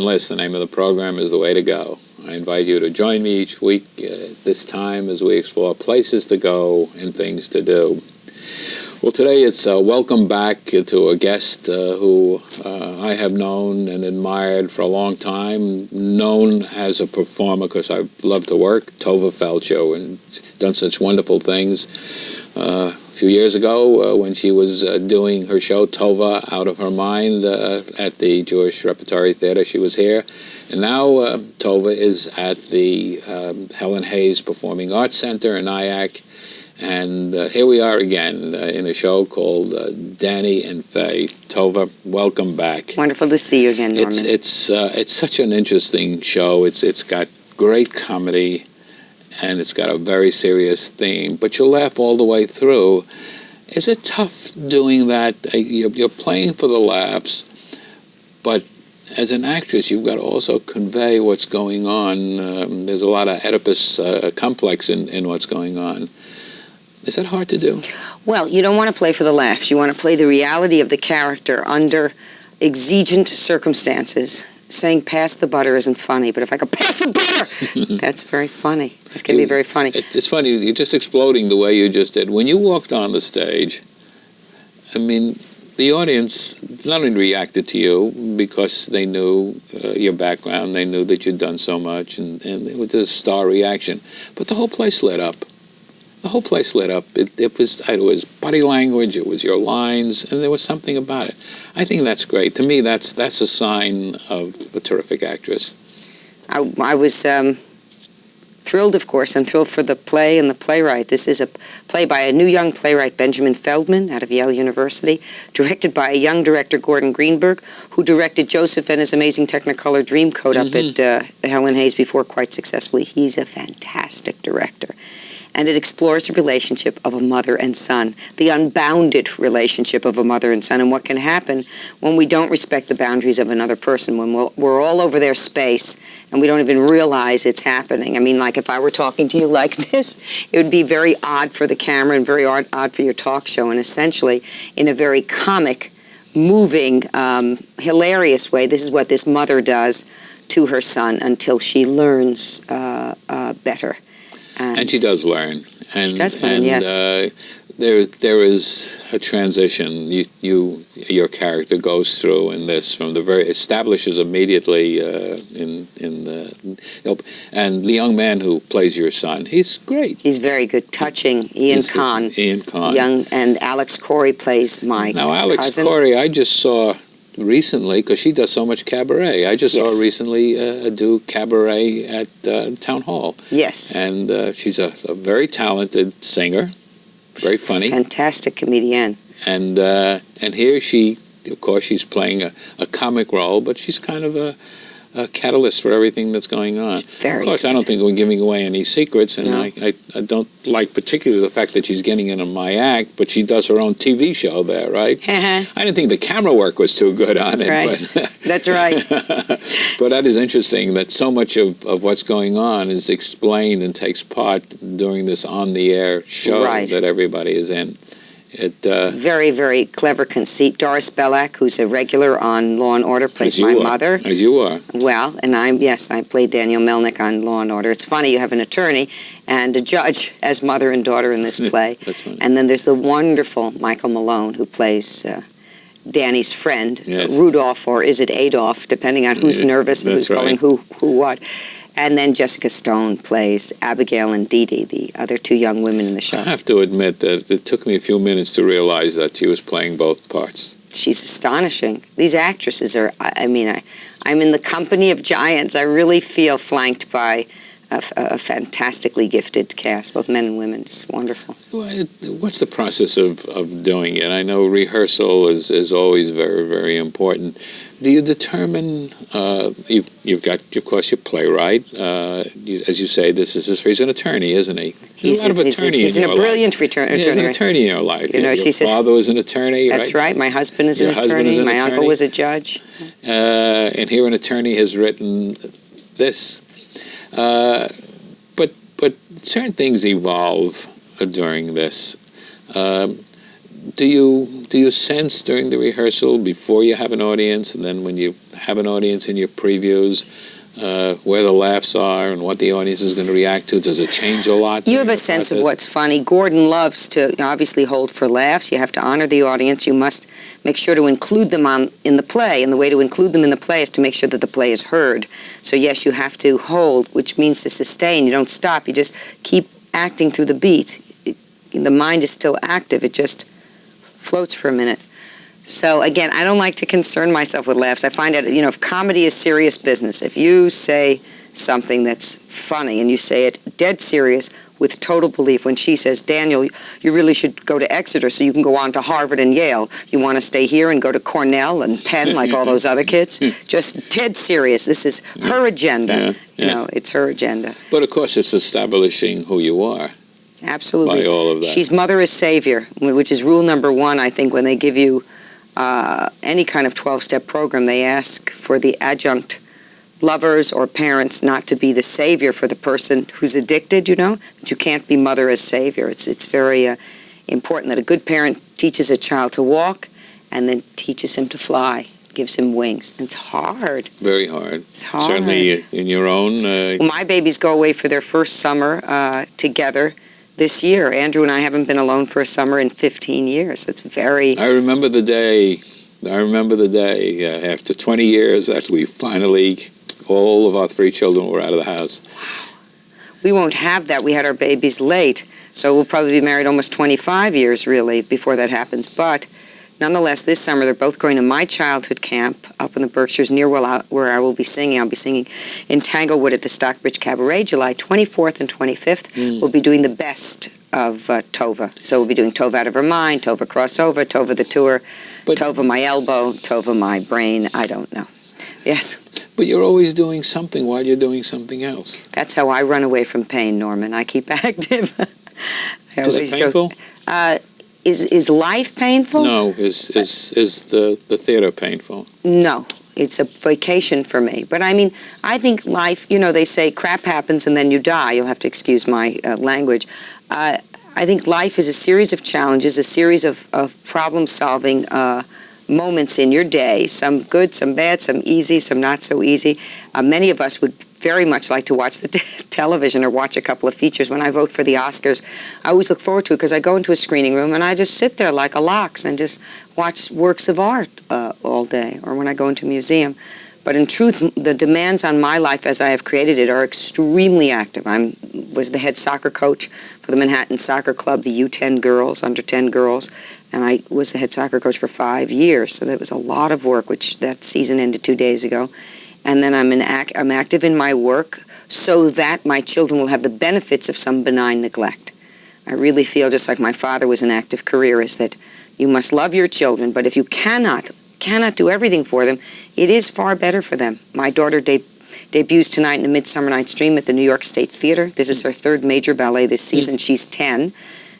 Liss. The name of the program is The Way to Go. I invite you to join me each week at this time as we explore places to go and things to do. Well, today it's welcome back to a guest who I have known and admired for a long time, known as a performer because I love to work, Tovah Feldshuh, and done such wonderful things. A few years ago, when she was doing her show, Tovah Out of Her Mind, at the Jewish Repertory Theater, she was here. And now Tovah is at the Helen Hayes Performing Arts Center in Nyack. And here we are again in a show called Danny and Faye. Tovah, welcome back. Wonderful to see you again, Norman. It's such an interesting show. It's got great comedy, and it's got a very serious theme, but you'll laugh all the way through. Is it tough doing that? You're playing for the laughs, but as an actress, you've got to also convey what's going on. There's a lot of Oedipus complex in what's going on. Is that hard to do? Well, you don't want to play for the laughs. You want to play the reality of the character under exigent circumstances. Saying pass the butter isn't funny, but if I could pass the butter, that's very funny. It's going to be very funny. It's funny, you're just exploding the way you just did. When you walked on the stage, I mean, the audience not only reacted to you because they knew your background, they knew that you'd done so much, and it was a star reaction, but the whole place lit up. The whole place lit up. It was body language, it was your lines, and there was something about it. I think that's great. To me, that's a sign of a terrific actress. I was thrilled, of course, and thrilled for the play and the playwright. This is a play by a new young playwright, Benjamin Feldman, out of Yale University, directed by a young director, Gordon Greenberg, who directed Joseph and his amazing Technicolor Dreamcoat up at Helen Hayes before quite successfully. He's a fantastic director. And it explores the relationship of a mother and son, the unbounded relationship of a mother and son, and what can happen when we don't respect the boundaries of another person, when we're all over their space and we don't even realize it's happening. I mean, like if I were talking to you like this, it would be very odd for the camera and very odd for your talk show, and essentially in a very comic, moving, hilarious way, this is what this mother does to her son until she learns better. And she does learn. She does learn, yes. There is a transition your character goes through in this from the very establishes immediately and the young man who plays your son, he's great. He's very good, touching. Ian Kahn. Young, and Alex Corey plays my cousin. Now Alex Corey, I just saw recently, because she does so much cabaret. I just saw her recently do cabaret at Town Hall. Yes. And she's a very talented singer, very funny. Fantastic comedian. And here she, of course, she's playing a comic role, but she's kind of a catalyst for everything that's going on. Very of course, good. I don't think we're giving away any secrets, and No. I don't like particularly the fact that she's getting into my act, but she does her own TV show there, right? I didn't think the camera work was too good on it. Right. But That's right. But that is interesting that so much of what's going on is explained and takes part during this on-the-air show that everybody is in. It's very, very clever conceit. Doris Bellack, who's a regular on Law & Order, plays my mother. As you are. Well, and I played Daniel Melnick on Law & Order. It's funny, you have an attorney and a judge as mother and daughter in this play. That's funny. And then there's the wonderful Michael Malone, who plays Danny's friend, Rudolph, or is it Adolf, depending on who's nervous and who's calling who what. And then Jessica Stone plays Abigail and Dee Dee, the other two young women in the show. I have to admit that it took me a few minutes to realize that she was playing both parts. She's astonishing. These actresses are, I'm in the company of giants. I really feel flanked by a fantastically gifted cast, both men and women. It's wonderful. What's the process of doing it? I know rehearsal is always very, very important. Do you determine, you've got, of course, your playwright. As you say, he's an attorney, isn't he? He's a brilliant attorney. He's an attorney in your life. You know, your father was an attorney, That's right. My husband is an attorney. My uncle was a judge. And here an attorney has written this. But certain things evolve during this. Do you sense during the rehearsal, before you have an audience, and then when you have an audience in your previews, where the laughs are and what the audience is going to react to? Does it change a lot? You have a sense of what's funny. Gordon loves to obviously hold for laughs. You have to honor the audience. You must make sure to include them in the play, and the way to include them in the play is to make sure that the play is heard. So yes, you have to hold, which means to sustain. You don't stop. You just keep acting through the beat. The mind is still active. It just floats for a minute. So again, I don't like to concern myself with laughs. I find that, if comedy is serious business, if you say something that's funny and you say it dead serious with total belief, when she says, Daniel, you really should go to Exeter so you can go on to Harvard and Yale. You want to stay here and go to Cornell and Penn like all those other kids? Just dead serious. This is her agenda. It's her agenda. But of course, it's establishing who you are. Absolutely. By all of that. She's mother is savior, which is rule number one, I think, when they give you any kind of 12-step program. They ask for the adjunct lovers or parents not to be the savior for the person who's addicted, that you can't be mother as savior. It's very important that a good parent teaches a child to walk and then teaches him to fly, gives him wings. It's hard. Very hard. It's hard. Certainly in your own... Well, my babies go away for their first summer together this year. Andrew and I haven't been alone for a summer in 15 years. It's very... I remember the day after 20 years that we finally, all of our 3 children were out of the house. Wow. We won't have that. We had our babies late, so we'll probably be married almost 25 years, really, before that happens. But nonetheless, this summer they're both going to my childhood camp up in the Berkshires near where I will be singing. I'll be singing in Tanglewood at the Stockbridge Cabaret, July 24th and 25th. We'll be doing the best of Tovah. So we'll be doing Tovah Out of Her Mind, Tovah Crossover, Tovah the Tour, Tovah My Elbow, Tovah My Brain. I don't know. Yes. But you're always doing something while you're doing something else. That's how I run away from pain, Norman. I keep active. Is it painful? Is life painful? No. Is the theater painful? No. It's a vacation for me. But I think life, they say crap happens and then you die. You'll have to excuse my language. I think life is a series of challenges, a series of problem-solving moments in your day, some good, some bad, some easy, some not so easy. Many of us would very much like to watch the television or watch a couple of features. When I vote for the Oscars, I always look forward to it because I go into a screening room and I just sit there like a lox and just watch works of art all day, or when I go into a museum. But in truth, the demands on my life as I have created it are extremely active. I was the head soccer coach for the Manhattan Soccer Club, the U10 girls, under 10 girls, and I was the head soccer coach for 5 years. So that was a lot of work, which that season ended 2 days ago. And then I'm active in my work so that my children will have the benefits of some benign neglect. I really feel, just like my father was an active careerist, that you must love your children, but if you cannot do everything for them, it is far better for them. My daughter debuts tonight in A Midsummer Night's Dream at the New York State Theater. This is her 3rd major ballet this season. She's 10.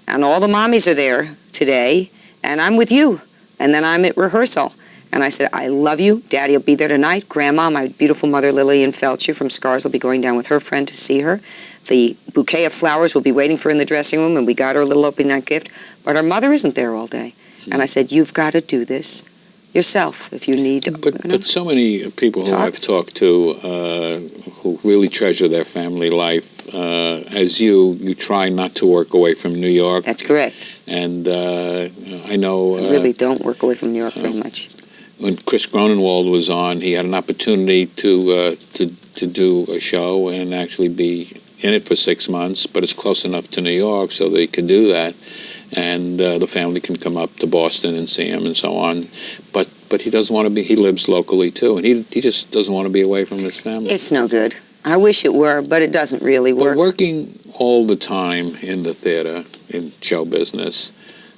And all the mommies are there today, and I'm with you. And then I'm at rehearsal. And I said, I love you. Daddy will be there tonight. Grandma, my beautiful mother, Lillian Feldshuh from Scars, will be going down with her friend to see her. The bouquet of flowers will be waiting for her in the dressing room, and we got her a little opening night gift. But her mother isn't there all day. And I said, you've got to do this yourself if you need to. But so many people who I've talked to who really treasure their family life, as you try not to work away from New York. That's correct. And I know... I really don't work away from New York very much. When Chris Gronenwald was on, he had an opportunity to do a show and actually be in it for 6 months, but it's close enough to New York so they could do that. And the family can come up to Boston and see him and so on. But he doesn't want to be, he lives locally too, and he just doesn't want to be away from his family. It's no good. I wish it were, but it doesn't really work. But working all the time in the theater, in show business,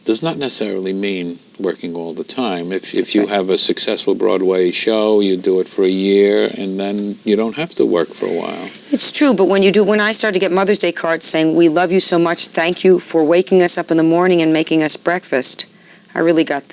does not necessarily mean working all the time. If you have a successful Broadway show, you do it for a year, and then you don't have to work for a while. It's true, but when I started to get Mother's Day cards saying, "We love you so much, thank you for waking us up in the morning and making us breakfast," I really got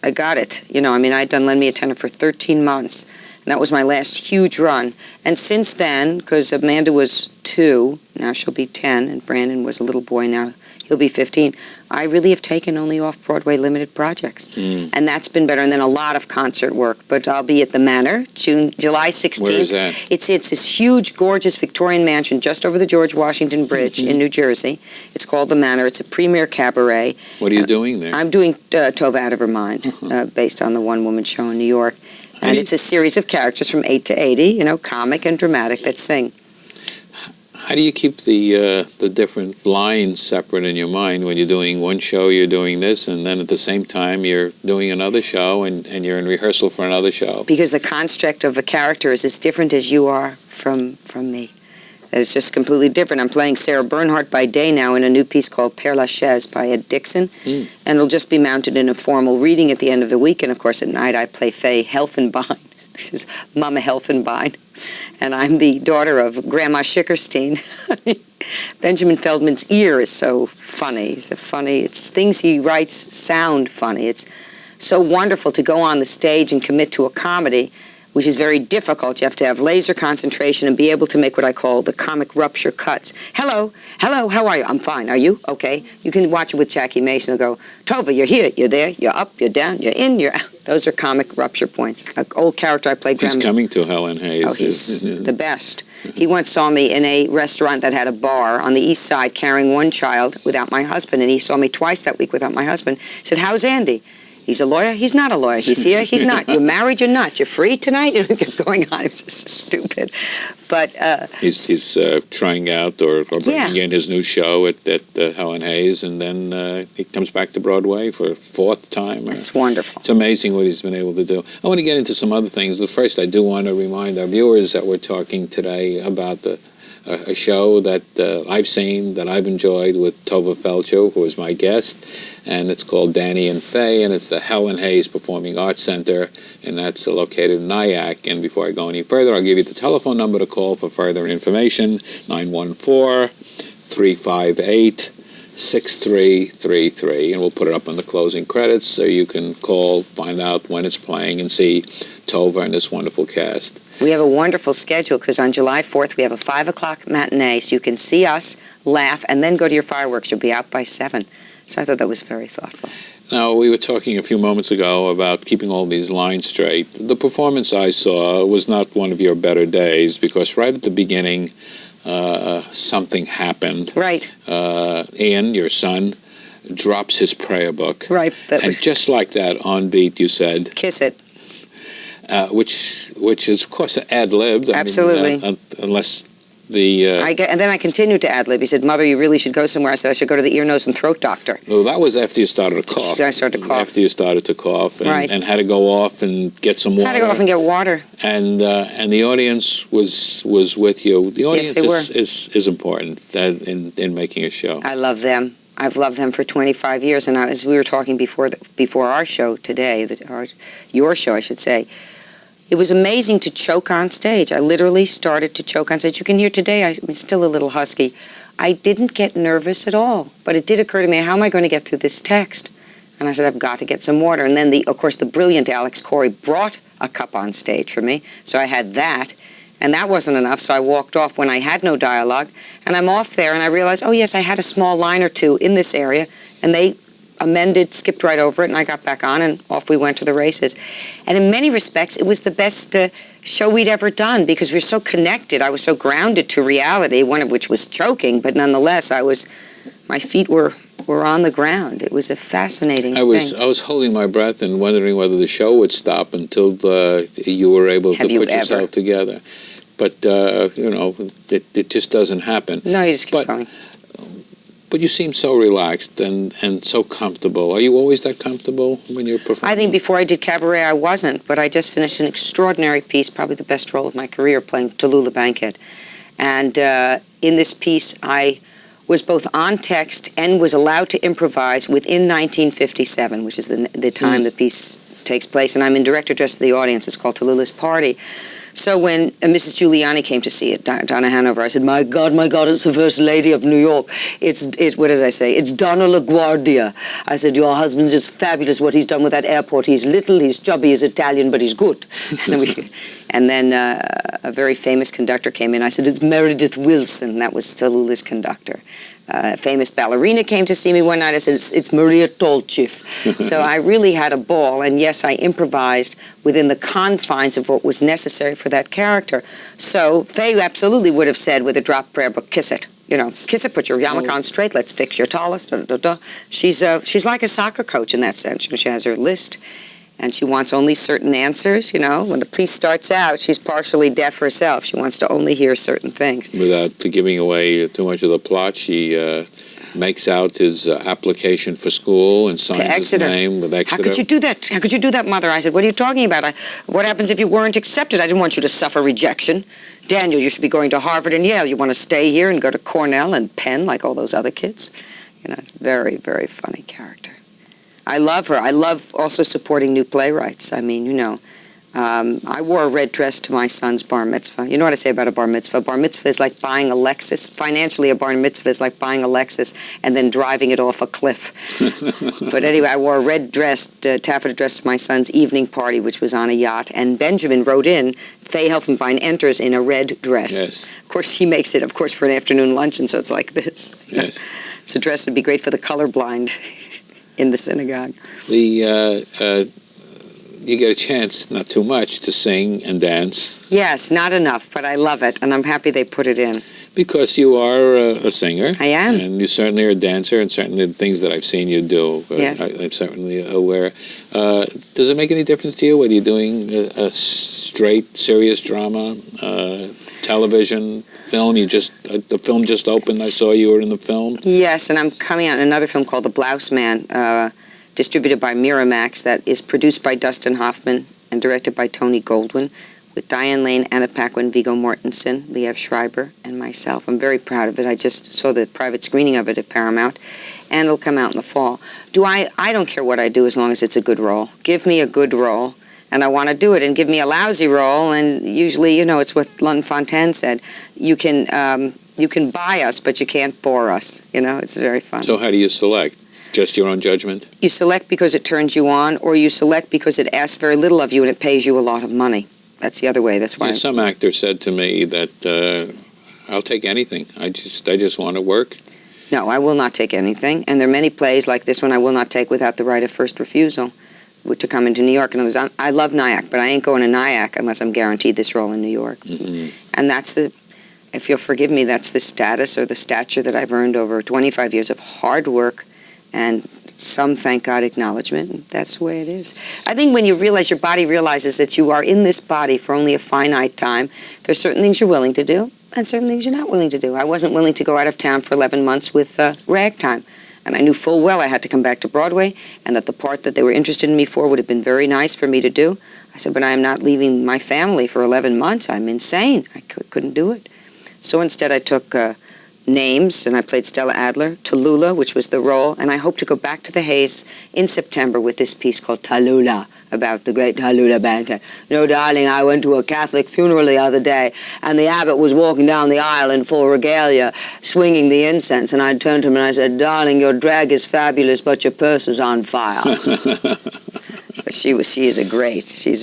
I got it. I'd done Lend Me a Tenor for 13 months, and that was my last huge run. And since then, because Amanda was 2, now she'll be 10, and Brandon was a little boy, now he'll be 15, I really have taken only off-Broadway limited projects. And that's been better. And then a lot of concert work. But I'll be at the Manor, July 16th. Where is that? It's this huge, gorgeous Victorian mansion just over the George Washington Bridge in New Jersey. It's called the Manor. It's a premier cabaret. What are you doing there? I'm doing Tovah Out of Her Mind, based on the one-woman show in New York. And it's a series of characters from 8 to 80, comic and dramatic, that sing. How do you keep the different lines separate in your mind? When you're doing one show, you're doing this, and then at the same time you're doing another show, and you're in rehearsal for another show? Because the construct of a character is as different as you are from me. It's just completely different. I'm playing Sarah Bernhardt by day now in a new piece called Père Lachaise by Ed Dixon, and it'll just be mounted in a formal reading at the end of the week. And of course, at night I play Faye Helen, which is Mama Helfenbein, and I'm the daughter of Grandma Schickerstein. Benjamin Feldman's ear is so funny. It's things he writes sound funny. It's so wonderful to go on the stage and commit to a comedy, which is very difficult. You have to have laser concentration and be able to make what I call the comic rupture cuts. Hello, how are you? I'm fine. Are you? Okay. You can watch it with Jackie Mason. They'll go, Tovah, you're here, you're there, you're up, you're down, you're in, you're out. Those are comic rupture points. An old character I played. He's coming to Helen Hayes. Oh, he's the best. He once saw me in a restaurant that had a bar on the east side carrying one child without my husband, and he saw me twice that week without my husband. He said, how's Andy? He's a lawyer, he's not a lawyer. He's here, he's not. You're married, you're not. You're free tonight? It kept going on. It was just stupid. But he's trying out or bringing in his new show at Helen Hayes, and then he comes back to Broadway for a 4th time. It's wonderful. It's amazing what he's been able to do. I want to get into some other things, but first I do want to remind our viewers that we're talking today about a show that I've seen, that I've enjoyed, with Tovah Feldshuh, who was my guest, and it's called Danny and Faye, and it's the Helen Hayes Performing Arts Center, and that's located in Nyack. And before I go any further, I'll give you the telephone number to call for further information, 914-358-6333, and we'll put it up on the closing credits so you can call, find out when it's playing, and see Tovah and this wonderful cast. We have a wonderful schedule because on July 4th we have a 5 o'clock matinee, so you can see us, laugh, and then go to your fireworks. You'll be out by 7. So I thought that was very thoughtful. Now, we were talking a few moments ago about keeping all these lines straight. The performance I saw was not one of your better days, because right at the beginning something happened. Right. Ian, your son, drops his prayer book. Right. Just like that, on beat, you said, kiss it. Which is, of course, ad-libbed. Absolutely. Unless the... and then I continued to ad-lib. He said, Mother, you really should go somewhere. I said, I should go to the ear, nose, and throat doctor. Well, that was after you started to cough. I started to cough. After you started to cough, right. And had to go off and get some water. Had to go off and get water. And the audience was with you. The audience is important in making a show. I love them. I've loved them for 25 years. And as we were talking before our show today, your show, I should say, it was amazing to choke on stage. I literally started to choke on stage. You can hear today, I'm still a little husky. I didn't get nervous at all. But it did occur to me, how am I going to get through this text? And I said, I've got to get some water. And then, of course, the brilliant Alex Corey brought a cup on stage for me. So I had that. And that wasn't enough, so I walked off when I had no dialogue. And I'm off there, and I realized, oh, yes, I had a small line or two in this area. And they amended, skipped right over it, and I got back on, and off we went to the races. And in many respects, it was the best show we'd ever done, because we were so connected. I was so grounded to reality, one of which was choking, but nonetheless, my feet were on the ground. It was a fascinating thing. I was holding my breath and wondering whether the show would stop until you were able to put yourself together. But, it just doesn't happen. No, you just keep going. But you seem so relaxed and so comfortable. Are you always that comfortable when you're performing? I think before I did cabaret, I wasn't. But I just finished an extraordinary piece, probably the best role of my career, playing Tallulah Bankhead. And in this piece, I was both on text and was allowed to improvise within 1957, which is the time the piece takes place. And I'm in direct address to the audience. It's called Tallulah's Party. So when Mrs. Giuliani came to see it, Donna Hanover, I said, my God, it's the First Lady of New York. It's what did I say? It's Donna LaGuardia. I said, your husband's just fabulous what he's done with that airport. He's little, he's chubby, he's Italian, but he's good. And then a very famous conductor came in. I said, it's Meredith Wilson. That was Tallulah's conductor. A famous ballerina came to see me one night. I said, it's Maria Tolchif. So I really had a ball, and yes, I improvised within the confines of what was necessary for that character. So Faye absolutely would have said with a drop prayer book, kiss it. Kiss it, put your yarmulke on straight, let's fix your tallis. She's like a soccer coach in that sense. She has her list, and she wants only certain answers. When the piece starts out, she's partially deaf herself. She wants to only hear certain things. Without giving away too much of the plot, she makes out his application for school and signs his name with Exeter. How could you do that? How could you do that, Mother? I said, what are you talking about? What happens if you weren't accepted? I didn't want you to suffer rejection. Daniel, you should be going to Harvard and Yale. You want to stay here and go to Cornell and Penn like all those other kids? It's a very, very funny character. I love her. I love also supporting new playwrights. I mean, I wore a red dress to my son's bar mitzvah. You know what I say about a bar mitzvah? Bar mitzvah is like buying a Lexus. Financially, a bar mitzvah is like buying a Lexus and then driving it off a cliff. But anyway, I wore a red dress, taffeta dress to my son's evening party, which was on a yacht. And Benjamin wrote in, Faye Helen enters in a red dress. Yes. Of course, he makes it, for an afternoon luncheon, so it's like this. Yes. It's a dress that would be great for the colorblind in the synagogue. You get a chance, not too much, to sing and dance. Yes, not enough, but I love it, and I'm happy they put it in. Because you are a singer. I am. And you certainly are a dancer, and certainly the things that I've seen you do, yes. I'm certainly aware. Does it make any difference to you whether you're doing a straight, serious drama, television, film? The film just opened. I saw you were in the film. Yes, and I'm coming out in another film called The Blouse Man, distributed by Miramax, that is produced by Dustin Hoffman and directed by Tony Goldwyn, with Diane Lane, Anna Paquin, Viggo Mortensen, Liev Schreiber, and myself. I'm very proud of it. I just saw the private screening of it at Paramount, and it'll come out in the fall. I don't care what I do as long as it's a good role. Give me a good role, and I want to do it, and give me a lousy role, and usually, it's what Lon Fontaine said. You can buy us, but you can't bore us. It's very fun. So how do you select? Just your own judgment? You select because it turns you on, or you select because it asks very little of you and it pays you a lot of money. That's the other way. That's why. Some actor said to me that I'll take anything. I just want to work. No, I will not take anything. And there are many plays like this one I will not take without the right of first refusal to come into New York. And I love Nyack, but I ain't going to Nyack unless I'm guaranteed this role in New York. Mm-hmm. And that's if you'll forgive me, that's the status or the stature that I've earned over 25 years of hard work and some, thank God, acknowledgement. That's the way it is. I think when you realize, your body realizes that you are in this body for only a finite time, there's certain things you're willing to do and certain things you're not willing to do. I wasn't willing to go out of town for 11 months with ragtime. And I knew full well I had to come back to Broadway and that the part that they were interested in me for would have been very nice for me to do. I said, but I am not leaving my family for 11 months. I'm insane. I couldn't do it. So instead I took names, and I played Stella Adler, Tallulah, which was the role, and I hope to go back to the Hayes in September with this piece called Tallulah, about the great Tallulah Bankhead. Darling, I went to a Catholic funeral the other day, and the abbot was walking down the aisle in full regalia, swinging the incense, and I turned to him and I said, darling, your drag is fabulous, but your purse is on fire. So she's a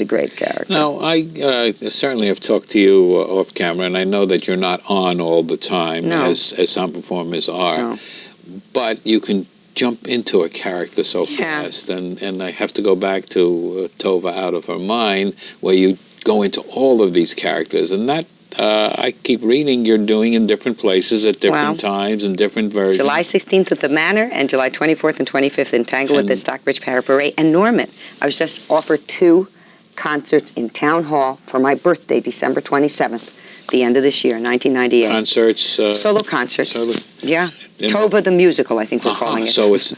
great character. Now, I certainly have talked to you off camera, and I know that you're not on all the time, as some performers are. No. But you can jump into a character so fast, and I have to go back to Tovah Out of Her Mind, where you go into all of these characters, and that I keep reading you're doing in different places at different times and different versions. July 16th at the Manor and July 24th and 25th in Tanglewood, the Stockbridge Parade, and Norman. I was just offered 2 concerts in Town Hall for my birthday, December 27th, the end of this year, 1998. Concerts? Solo concerts. Yeah. Tovah the Musical, I think we're calling it. So it's...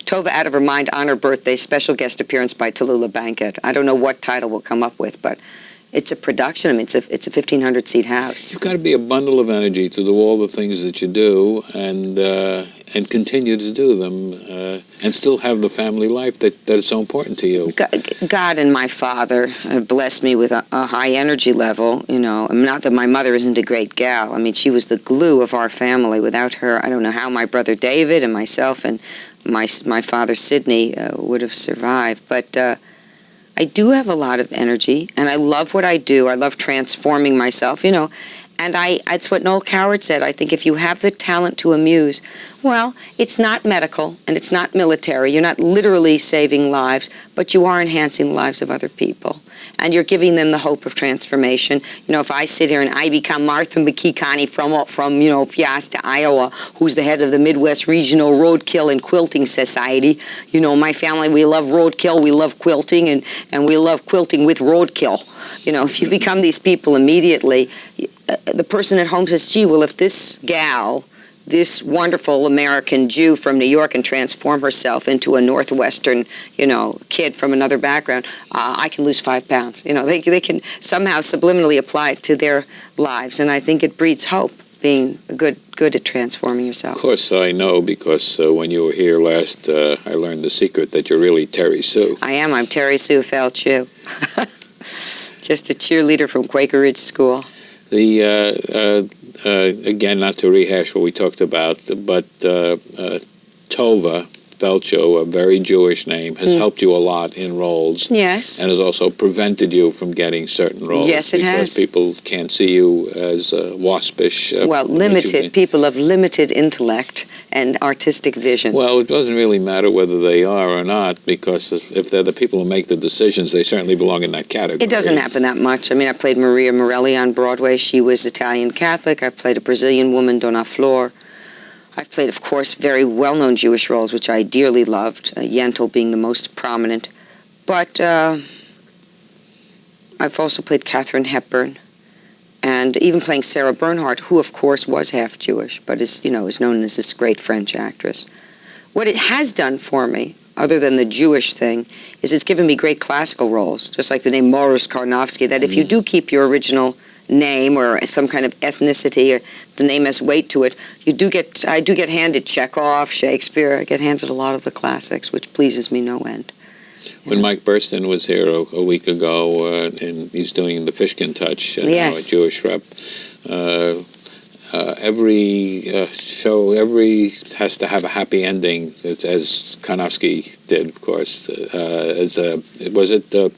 Tovah Out of Her Mind on her birthday, special guest appearance by Tallulah Bankhead. I don't know what title we'll come up with, but it's a production. I mean, it's a 1,500-seat house. You've got to be a bundle of energy to do all the things that you do, and continue to do them, and still have the family life that is so important to you. God and my father have blessed me with a high energy level. I mean, not that my mother isn't a great gal. I mean, she was the glue of our family. Without her, I don't know how my brother David and myself and my father Sidney would have survived. But I do have a lot of energy, and I love what I do. I love transforming myself, and it's what Noel Coward said. I think if you have the talent to amuse, well, it's not medical and it's not military. You're not literally saving lives, but you are enhancing the lives of other people. And you're giving them the hope of transformation. If I sit here and I become Martha McKee from Piasta, Iowa, who's the head of the Midwest Regional Roadkill and Quilting Society, my family, we love roadkill, we love quilting, and we love quilting with roadkill. If you become these people immediately, the person at home says, gee, well, if this gal, this wonderful American Jew from New York, can transform herself into a Northwestern, kid from another background, I can lose 5 pounds. They can somehow subliminally apply it to their lives, and I think it breeds hope, being good at transforming yourself. Of course, I know, because when you were here last, I learned the secret that you're really Terry Sue. I am. I'm Terry Sue Feldshuh. Just a cheerleader from Quaker Ridge School. Again, not to rehash what we talked about, but Tovah Feldshuh, a very Jewish name, has helped you a lot in roles. Yes. And has also prevented you from getting certain roles. Yes, it has. Because people can't see you as waspish. Limited. People of limited intellect and artistic vision. Well, it doesn't really matter whether they are or not, because if they're the people who make the decisions, they certainly belong in that category. It doesn't happen that much. I mean, I played Maria Morelli on Broadway. She was Italian Catholic. I played a Brazilian woman, Dona Flor. I've played, of course, very well-known Jewish roles, which I dearly loved, Yentl being the most prominent. But I've also played Katharine Hepburn, and even playing Sarah Bernhardt, who, of course, was half Jewish, but is known as this great French actress. What it has done for me, other than the Jewish thing, is it's given me great classical roles, just like the name Morris Karnofsky, that if you do keep your original name or some kind of ethnicity, or the name has weight to it, I do get handed Chekhov, Shakespeare. I get handed a lot of the classics, which pleases me no end. When Mike Burston was here a week ago, and he's doing the Fishkin Touch, Yes. now a Jewish rep, every show, has to have a happy ending, as Karnofsky did, of course.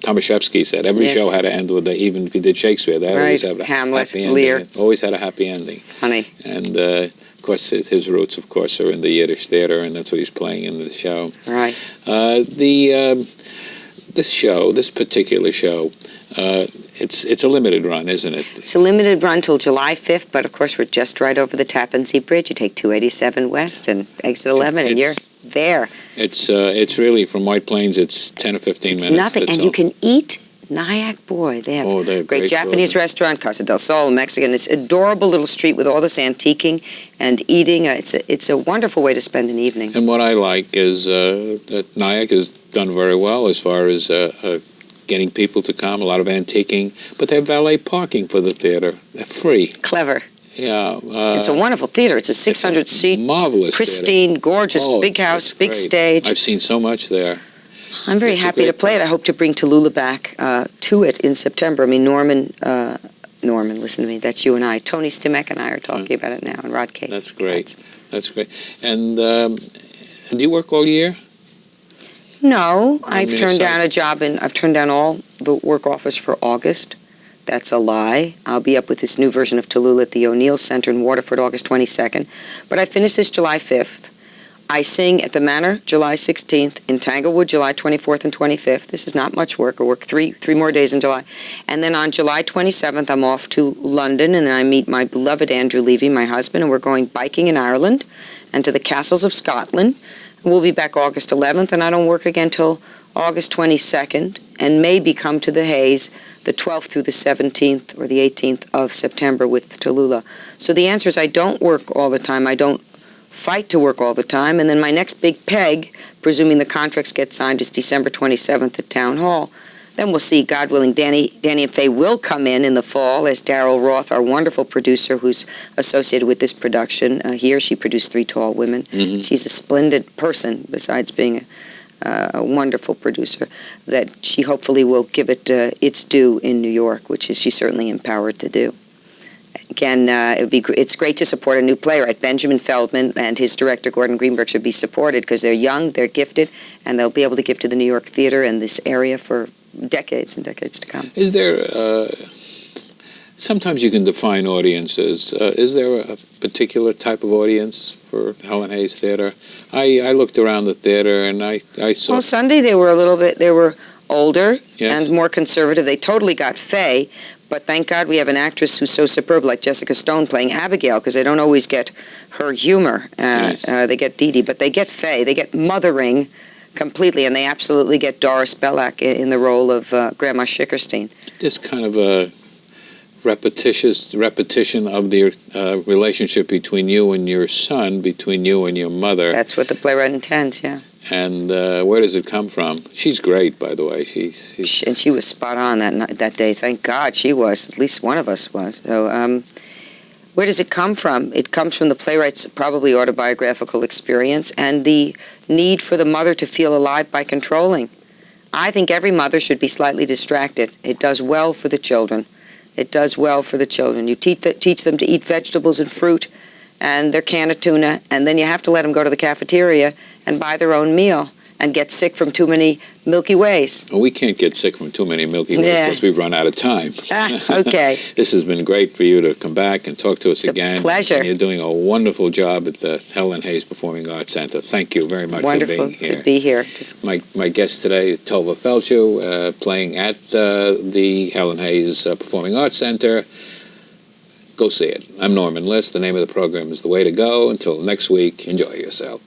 Tomaszewski said, every Yes. show had to end with even if you did Shakespeare, they always have a Hamlet, happy ending. Lear. Always had a happy ending. Funny. And of course, his roots, of course, are in the Yiddish theater, and that's what he's playing in the show. Right. This particular show, it's a limited run, isn't it? It's a limited run till July 5th, but of course we're just right over the Tappan Zee Bridge. You take 287 west and exit 11, and you're there. It's really, from White Plains, it's 10 or 15 It's minutes. nothing, and you can eat. Nyack, boy, they have they have great Japanese food. restaurant, Casa del Sol, Mexican. It's an adorable little street with all this antiquing and eating. It's a wonderful way to spend an evening. And what I like is that Nyack has done very well as far as getting people to come, a lot of antiquing, but they have valet parking for the theater. They're free. Clever. Yeah. It's a wonderful theater. It's a 600-seat, marvelous pristine, theater. gorgeous, big house, big great. stage. I've seen so much there. I'm very happy to play it. I hope to bring Tallulah back to it in September. I mean, Norman, listen to me. That's you and I. Tony Stimek and I are talking about it now, and Rod Cates. That's great. That's great. And do you work all year? No, I've turned down a job, and I've turned down all the work offers for August. That's a lie. I'll be up with this new version of Tallulah at the O'Neill Center in Waterford, August 22nd. But I finish this July 5th. I sing at the Manor July 16th, in Tanglewood July 24th and 25th. This is not much work. I work three more days in July. And then on July 27th, I'm off to London, and then I meet my beloved Andrew Levy, my husband, and we're going biking in Ireland and to the castles of Scotland. We'll be back August 11th, and I don't work again till August 22nd, and maybe come to the Hayes the 12th through the 17th or the 18th of September with Tallulah. So the answer is I don't work all the time. I don't fight to work all the time. And then my next big peg, presuming the contracts get signed, is December 27th at Town Hall. Then we'll see, God willing, Danny and Faye will come in the fall as Daryl Roth, our wonderful producer who's associated with this production. Here, she produced Three Tall Women. Mm-hmm. She's a splendid person, besides being a wonderful producer, that she hopefully will give it its due in New York, which is she's certainly empowered to do. Again, it's great to support a new playwright. Benjamin Feldman and his director, Gordon Greenberg, should be supported because they're young, they're gifted, and they'll be able to give to the New York theater and this area for decades and decades to come. Is there, sometimes you can define audiences. Is there a particular type of audience for Helen Hayes Theater? I looked around the theater and I saw... Well, Sunday they were older Yes. and more conservative. They totally got Faye, but thank God we have an actress who's so superb like Jessica Stone playing Abigail, because they don't always get her humor. Nice. They get Dee Dee, but they get Faye. They get mothering completely, and they absolutely get Doris Bellack in the role of Grandma Schickerstein. This kind of a repetition of the relationship between you and your son, between you and your mother. That's what the playwright intends, yeah. And where does it come from? She's great, by the way. And she was spot on that day. Thank God she was. At least one of us was. So, where does it come from? It comes from the playwright's probably autobiographical experience and the need for the mother to feel alive by controlling. I think every mother should be slightly distracted. It does well for the children. It does well for the children. You teach them to eat vegetables and fruit and their can of tuna, and then you have to let them go to the cafeteria and buy their own meal and get sick from too many Milky Ways. Well, we can't get sick from too many Milky Ways because we've run out of time. Okay. This has been great for you to come back and talk to us again. It's a pleasure. And you're doing a wonderful job at the Helen Hayes Performing Arts Center. Thank you very much for being here. Wonderful to be here. My guest today is Tovah Feldshuh, playing at the Helen Hayes Performing Arts Center. Go see it. I'm Norman Liss. The name of the program is The Way to Go. Until next week, enjoy yourself.